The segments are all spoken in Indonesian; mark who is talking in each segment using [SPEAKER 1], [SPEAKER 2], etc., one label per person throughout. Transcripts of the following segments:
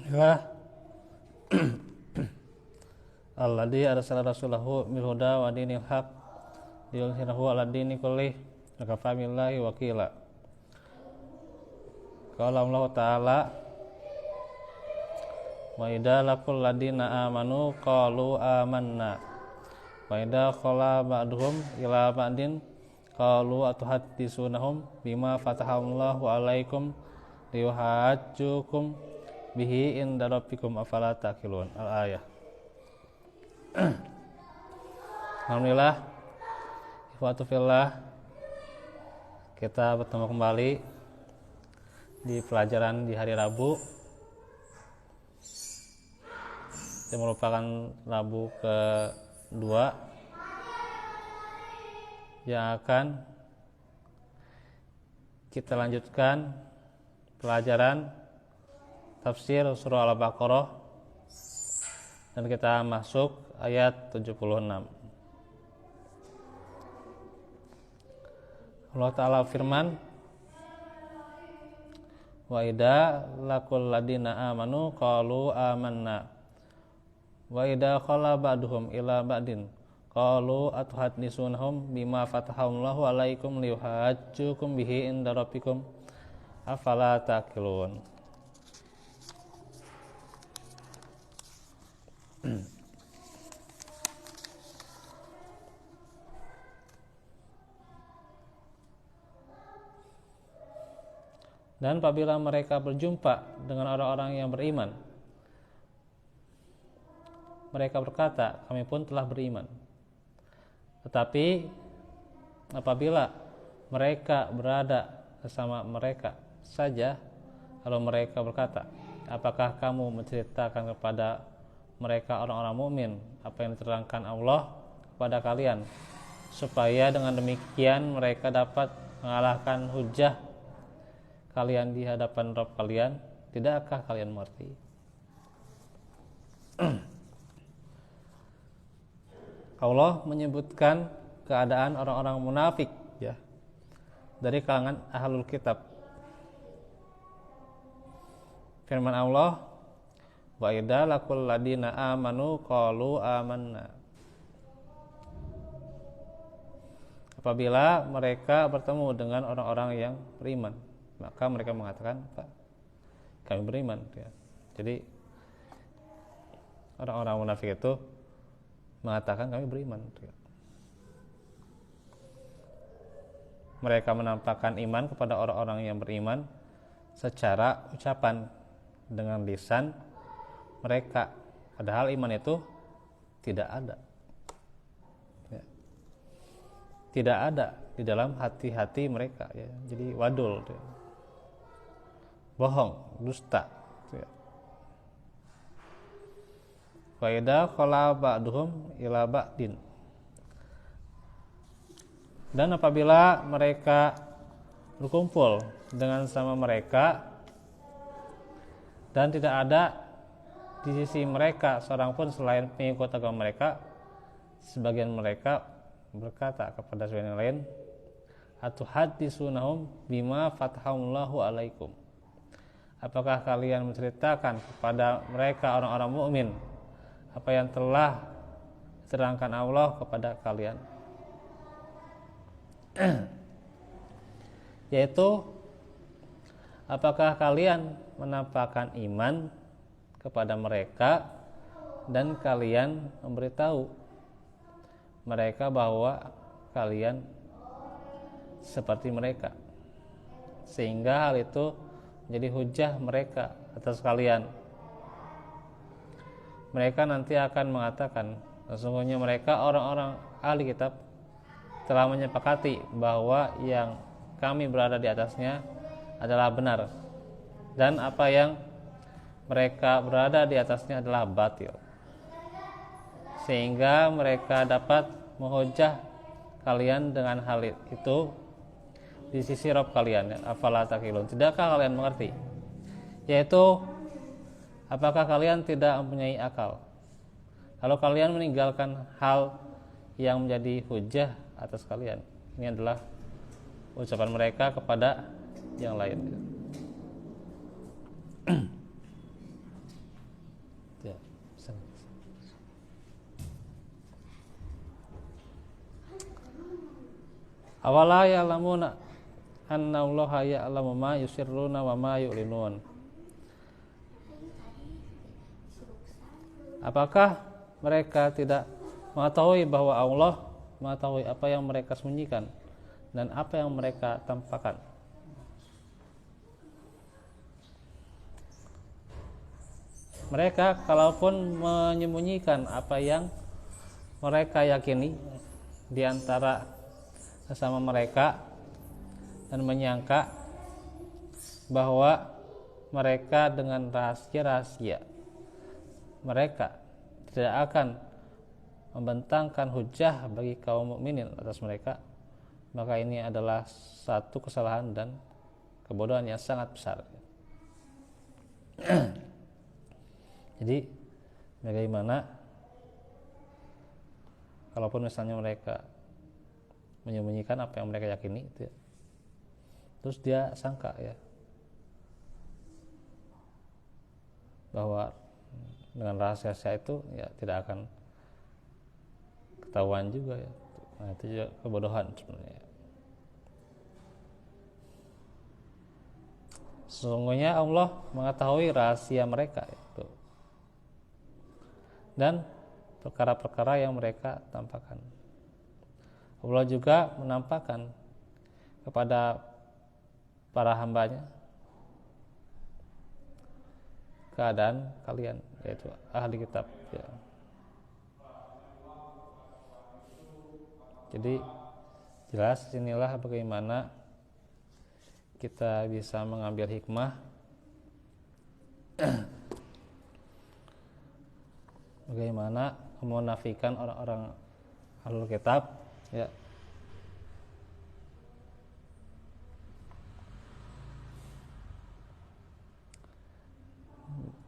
[SPEAKER 1] Ya, alladzi arsala rasulahu bil huda wa dinil haq liyudhhirahu 'ala dini kullih wa kafa billahi wakila. Qala Allah Ta'ala wa idza laqul ladina amanu qalu amanna wa idza khala ba'duhum ila ba'din qalu atuhadditsunahum bima fatahallahu 'alaikum liyuhajjukum bihi inda rabbikum afala taqilun. Al-ayah. Alhamdulillah, ikhwatu fillah, kita bertemu kembali di pelajaran di hari Rabu. Ini merupakan Rabu kedua yang akan kita lanjutkan pelajaran tafsir surah Al-Baqarah, dan kita masuk ayat 76. Allah Ta'ala firman, wa idza laqul ladina amanu qalu amanna wa idza khala ba'duhum ila ba'din qalu atuhadditsunahum bima fatahallahu 'alaikum liyuhajjukum bihi inda rabbikum afala taqilun. Dan apabila mereka berjumpa dengan orang-orang yang beriman, mereka berkata, kami pun telah beriman. Tetapi apabila mereka berada bersama mereka saja, lalu mereka berkata, apakah kamu menceritakan kepada mereka orang-orang mukmin apa yang diterangkan Allah kepada kalian, supaya dengan demikian mereka dapat mengalahkan hujah kalian di hadapan Rabb kalian? Tidakkah kalian mengerti? Allah menyebutkan keadaan orang-orang munafik, ya, dari kalangan ahlul kitab. Firman Allah, wa idza laqul ladina amanu qalu amanna. Apabila mereka bertemu dengan orang-orang yang beriman, maka mereka mengatakan, kami beriman, ya. Jadi orang-orang munafik itu mengatakan kami beriman, ya. Mereka menampakkan iman kepada orang-orang yang beriman secara ucapan dengan lisan mereka, padahal iman itu tidak ada, ya. Tidak ada di dalam hati-hati mereka, ya. Jadi wadul, ya. Bohong, dusta, ya. Wa idza khala ba'duhum ila ba'din. Dan apabila mereka berkumpul dengan sama mereka dan tidak ada di sisi mereka seorang pun selain pengikut agama mereka, sebagian mereka berkata kepada sebagian yang lain, atuhadditsunahum bima fatahallahu 'alaikum. Apakah kalian menceritakan kepada mereka orang-orang mukmin apa yang telah diterangkan Allah kepada kalian? Yaitu, apakah kalian menampakkan iman kepada mereka dan kalian memberitahu mereka bahwa kalian seperti mereka, sehingga hal itu menjadi hujah mereka atas kalian. Mereka nanti akan mengatakan, sesungguhnya mereka orang-orang ahli kitab telah menyepakati bahwa yang kami berada di atasnya adalah benar, dan apa yang mereka berada di atasnya adalah batil, sehingga mereka dapat menghujah kalian dengan hal itu di sisi Rabb kalian, ya. Afala taqilun, tidakkah kalian mengerti? Yaitu, apakah kalian tidak mempunyai akal lalu kalian meninggalkan hal yang menjadi hujah atas kalian? Ini adalah ucapan mereka kepada yang lain. Awala ya'lamuna anna Allaha ya'lamu ma yusirruna wa ma yu'linun. Apakah mereka tidak mengetahui bahwa Allah mengetahui apa yang mereka sembunyikan dan apa yang mereka tampakkan? Mereka kalaupun menyembunyikan apa yang mereka yakini di antara sesama mereka dan menyangka bahwa mereka dengan rahasia-rahasia mereka tidak akan membentangkan hujah bagi kaum mukminin atas mereka, maka ini adalah satu kesalahan dan kebodohan yang sangat besar. Jadi bagaimana kalaupun misalnya mereka menyembunyikan apa yang mereka yakini itu ya, terus dia sangka ya bahwa dengan rahasia itu ya tidak akan ketahuan juga ya. Nah, itu juga kebodohan sebenarnya. Sesungguhnya Allah mengetahui rahasia mereka itu dan perkara-perkara yang mereka tampakkan. Allah juga menampakkan kepada para hambanya keadaan kalian, yaitu ahli kitab ya. Jadi jelas inilah bagaimana kita bisa mengambil hikmah bagaimana memunafikan orang-orang ahlul kitab ya.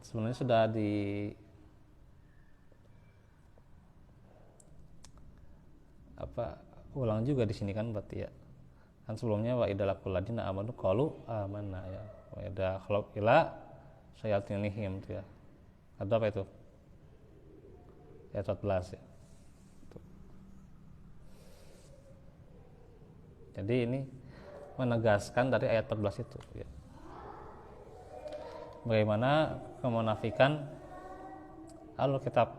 [SPEAKER 1] Sebenarnya sudah ulang juga di sini kan berarti ya. Kan sebelumnya wa idalakul ladina amanu qalu amanna ya. Wa idza khalau ila syayatinihim itu ya. Ada apa itu? Ayat 14 ya. Jadi ini menegaskan dari ayat 14 itu ya. Bagaimana kemunafikan ahlul kitab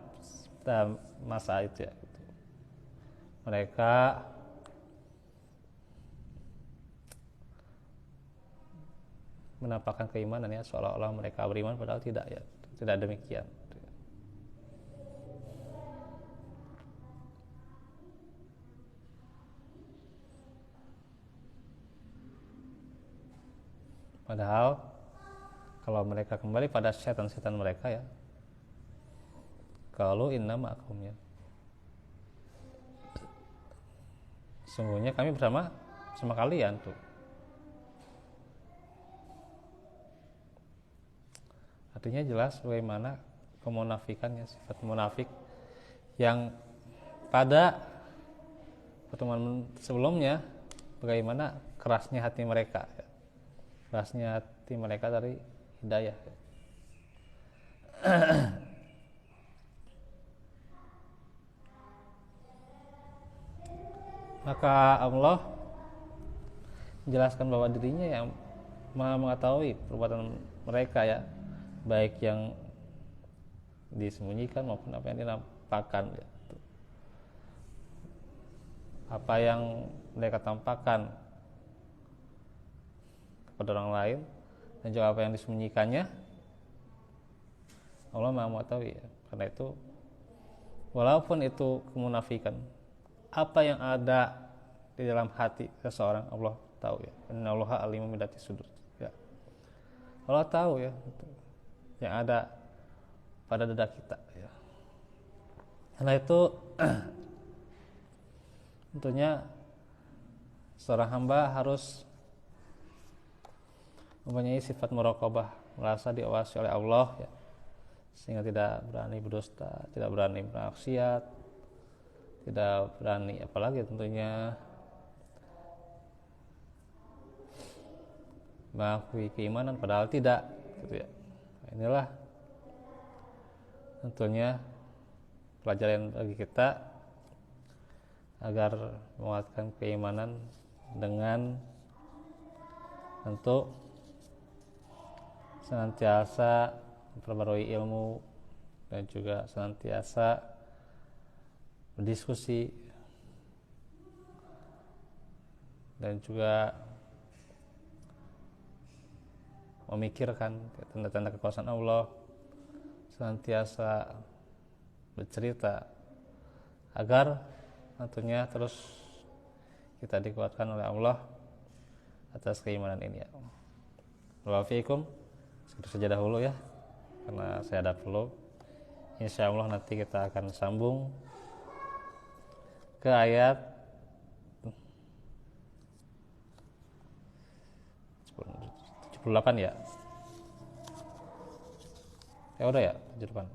[SPEAKER 1] pada masa itu ya. Mereka menampakkan keimanan ya, seolah-olah mereka beriman padahal tidak ya, tidak demikian. Padahal kalau mereka kembali pada setan-setan mereka ya, kalau inna ma'akum ya, sungguhnya kami bersama kalian tuh. Artinya jelas bagaimana kemunafikannya, sifat munafik yang pada pertemuan sebelumnya, bagaimana kerasnya hati mereka ya. Kerasnya hati mereka dari hidayah ya. Maka Allah menjelaskan bahwa dirinya yang Maha mengetahui perbuatan mereka ya, baik yang disembunyikan maupun apa yang dinampakkan ya. Apa yang mereka tampakkan kepada orang lain dan juga apa yang disembunyikannya, Allah Maha mengetahui ya. Karena itu walaupun itu kemunafikan, apa yang ada di dalam hati seseorang Allah tahu ya. Innallaha alimun bidati sudur ya. Allah tahu ya yang ada pada dada kita ya. Karena itu tentunya seorang hamba harus mempunyai sifat muraqabah, merasa diawasi oleh Allah ya, sehingga tidak berani berdusta, tidak berani bermaksiat, tidak berani apalagi tentunya mengakui keimanan padahal tidak gitu ya. Inilah tentunya pelajaran bagi kita agar menguatkan keimanan dengan untuk senantiasa memperbarui ilmu dan juga senantiasa berdiskusi dan juga memikirkan tanda-tanda kekuasaan Allah, senantiasa bercerita agar tentunya terus kita dikuatkan oleh Allah atas keimanan ini ya. Waalaikumsalam. Segitu saja dahulu ya, karena saya ada perlu. Insya Allah nanti kita akan sambung ke ayat 78 ya. Ya udah ya, 78.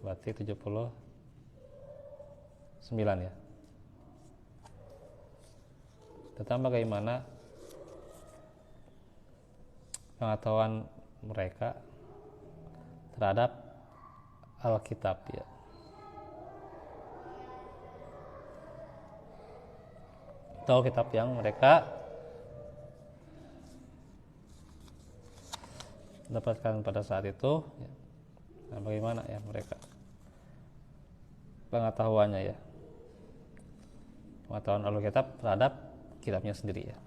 [SPEAKER 1] Berarti 79 ya. Tentang bagaimana pengetahuan mereka terhadap Alkitab ya. Atau kitab yang mereka dapatkan pada saat itu ya. Nah, bagaimana ya mereka pengetahuannya ya, pengetahuan Alkitab terhadap kitabnya sendiri ya,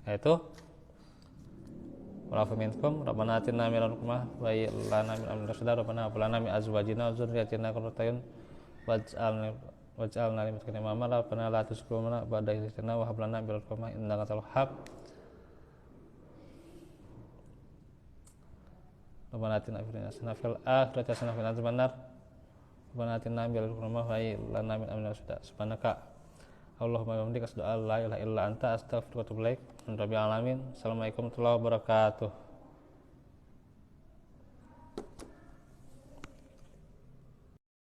[SPEAKER 1] yaitu wala minkum rabbana atina min ladunka wa lana min amrina rashada rabbana hab lana min azwajina wa dzurriyyatina qurrata a'yun waj'alna lil muttaqina imama rabbana la tuzigh qulubana ba'da idh hadaytana wa hab lana min ladunka rahmatan innaka antal wahhab rabbana atina fil akhirati hasanah wa qina adzabannar rabbana atina min ladunka rahmatan wa lana min amrina rashada subhanaka Allahumma wa bihamdika asyhadu an la ilaha illa anta astaghfiruka wa atubu ilaik. Rabbil alamin. Assalamualaikum warahmatullahi wabarakatuh.